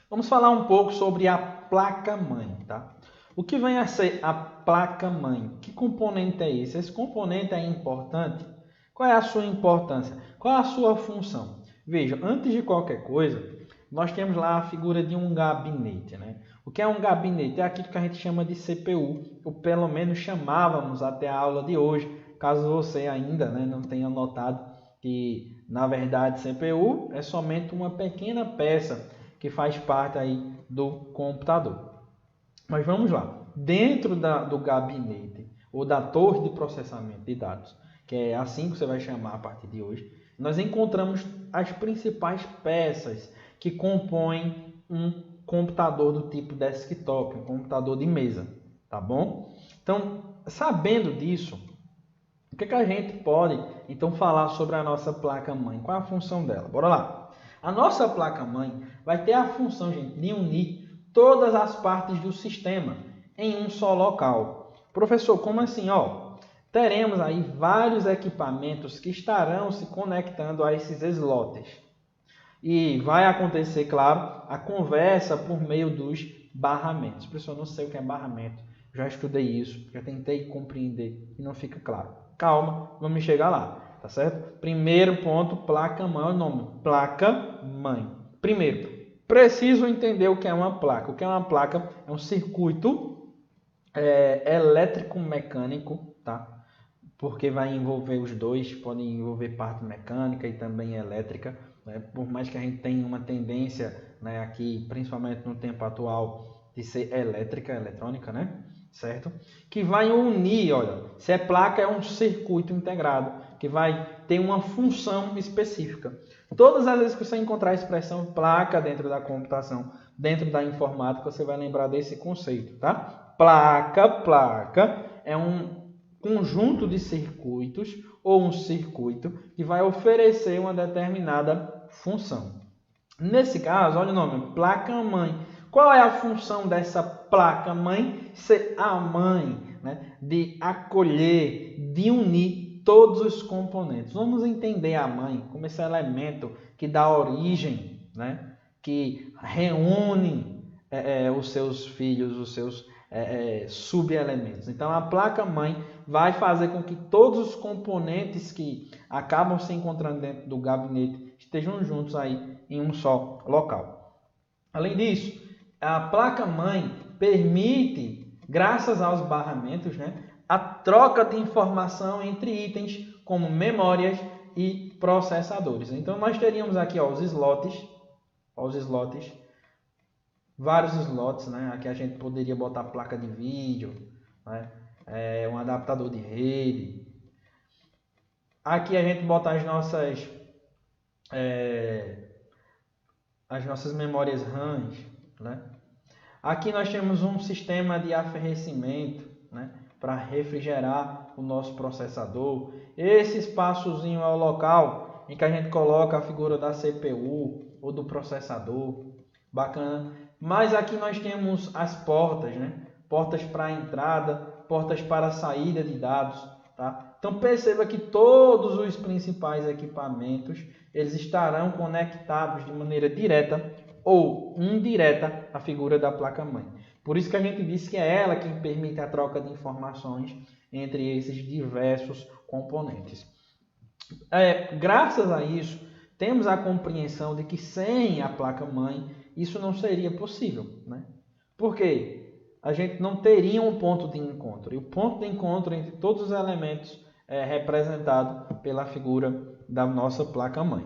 Vamos falar um pouco sobre a placa-mãe, tá? O que vem a ser a placa-mãe? Que componente é esse? Esse componente é importante? Qual é a sua importância? Qual é a sua função? Veja, antes de qualquer coisa, nós temos lá a figura de um gabinete, né? O que é um gabinete? É aquilo que a gente chama de CPU, ou pelo menos chamávamos até a aula de hoje, caso você ainda, né, não tenha notado que, na verdade, CPU é somente uma pequena peça que faz parte aí do computador. Mas vamos lá. Dentro do gabinete ou da torre de processamento de dados, que é assim que você vai chamar a partir de hoje, nós encontramos as principais peças que compõem um computador do tipo desktop, um computador de mesa, tá bom? Então, sabendo disso, o que a gente pode então falar sobre a nossa placa-mãe? Qual é a função dela? Bora lá. A nossa placa-mãe vai ter a função, gente, de unir todas as partes do sistema em um só local. Professor, como assim? Teremos aí vários equipamentos que estarão se conectando a esses slots. E vai acontecer, claro, a conversa por meio dos barramentos. Professor, não sei o que é barramento. Já estudei isso, já tentei compreender e não fica claro. Calma, vamos chegar lá, tá certo? Primeiro ponto, placa-mãe, é o nome, placa-mãe. Primeiro, preciso entender o que é uma placa. O que é uma placa? É um circuito elétrico-mecânico, tá? Porque vai envolver os dois, pode envolver parte mecânica e também elétrica, né? Por mais que a gente tenha uma tendência, né, aqui, principalmente no tempo atual, de ser elétrica, eletrônica, né? Certo? Que vai unir, olha, se é placa, é um circuito integrado, que vai ter uma função específica. Todas as vezes que você encontrar a expressão placa dentro da computação, dentro da informática, você vai lembrar desse conceito, tá? Placa é um conjunto de circuitos ou um circuito que vai oferecer uma determinada função. Nesse caso, olha o nome, placa-mãe. Qual é a função dessa placa-mãe? Ser a mãe, né? De acolher, de unir todos os componentes. Vamos entender a mãe como esse elemento que dá origem, né? Que reúne os seus filhos, os seus subelementos. Então, a placa-mãe vai fazer com que todos os componentes que acabam se encontrando dentro do gabinete estejam juntos aí em um só local. Além disso, a placa-mãe permite, graças aos barramentos, né, a troca de informação entre itens como memórias e processadores. Então, nós teríamos aqui os slots, vários slots, né? Aqui a gente poderia botar placa de vídeo, né? Um adaptador de rede. Aqui a gente bota as nossas memórias RAM, né? Aqui nós temos um sistema de arrefecimento, né? Para refrigerar o nosso processador. Esse espaçozinho é o local em que a gente coloca a figura da CPU ou do processador. Bacana. Mas aqui nós temos as portas, né? Portas para entrada, portas para saída de dados, tá? Então perceba que todos os principais equipamentos, eles estarão conectados de maneira direta ou indireta à figura da placa-mãe. Por isso que a gente disse que é ela quem permite a troca de informações entre esses diversos componentes. Graças a isso, temos a compreensão de que sem a placa-mãe isso não seria possível, né? Por quê? A gente não teria um ponto de encontro. E o ponto de encontro entre todos os elementos é representado pela figura da nossa placa-mãe.